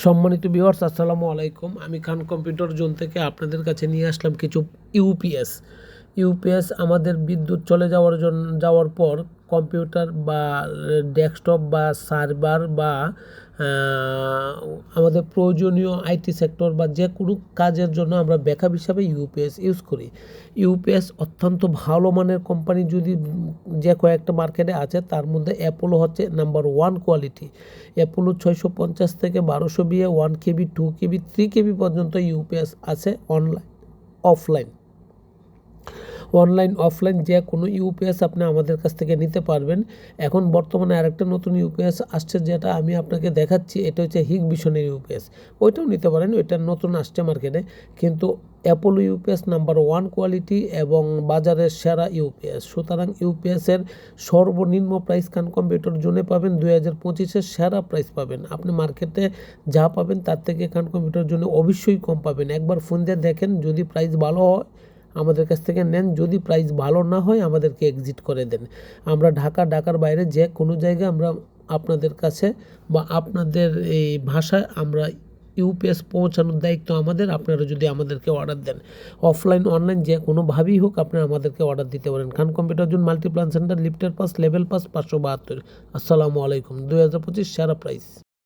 সম্মানিত ভিউয়ার্স, আসসালামু আলাইকুম। আমি খান কম্পিউটার জোন থেকে আপনাদের কাছে নিয়ে আসলাম কিছু ইউপিএস আমাদের বিদ্যুৎ চলে যাওয়ার পর কম্পিউটার বা ডেস্কটপ বা সার্ভার বা আমাদের প্রয়োজনীয় আইটি সেক্টর বা যে কোনো কাজের জন্য আমরা ব্যাকআপ হিসাবে ইউপিএস ইউজ করি। ইউপিএস অত্যন্ত ভালো মানের কোম্পানি যদি যে কয়েকটা মার্কেটে আছে তার মধ্যে অ্যাপোলো হচ্ছে নাম্বার 1 কোয়ালিটি। অ্যাপোলো 650 থেকে 1200 বিয়ে 1 কেবি 2 কেবি 3 কেবি পর্যন্ত ইউপিএস আছে অনলাইন অফলাইন যে কোনো ইউপিএস আপনি আমাদের কাছ থেকে নিতে পারবেন। এখন বর্তমানে আরেকটা নতুন ইউপিএস আসছে যেটা আমি আপনাকে দেখাচ্ছি, এটা হচ্ছে হিগবিশনের ইউপিএস। ওইটাও নিতে পারেন, ওইটা নতুন আসছে মার্কেটে। কিন্তু অ্যাপোলো ইউপিএস নাম্বার 1 কোয়ালিটি এবং বাজারের সেরা ইউপিএস। সুতরাং ইউপিএসের সর্বনিম্ন প্রাইস খান কম্পিউটার জোনে পাবেন 2025-এর সেরা প্রাইস পাবেন। আপনি মার্কেটে যা পাবেন তার থেকে খান কম্পিউটার জোনে অবশ্যই কম পাবেন। একবার ফোন দিয়ে দেখেন, যদি প্রাইস ভালো হয় আমাদের কাছ থেকে নেন, যদি প্রাইস ভালো না হয় আমাদেরকে এক্সিট করে দেন। আমরা ঢাকার বাইরে যে কোনো জায়গায় আমরা আপনাদের কাছে বা আপনাদের এই ভাষায় আমরা ইউপিএস পৌঁছানোর দায়িত্ব আমাদের। আপনারা যদি আমাদেরকে অর্ডার দেন, অফলাইন অনলাইন যে কোনোভাবেই হোক আপনারা আমাদেরকে অর্ডার দিতে পারেন। খান কম্পিউটার জোন, মাল্টিপ্লান সেন্টার, লিফটের পাস, লেভেল পাস, 572। আসসালামু আলাইকুম। 2025 সেরা প্রাইস।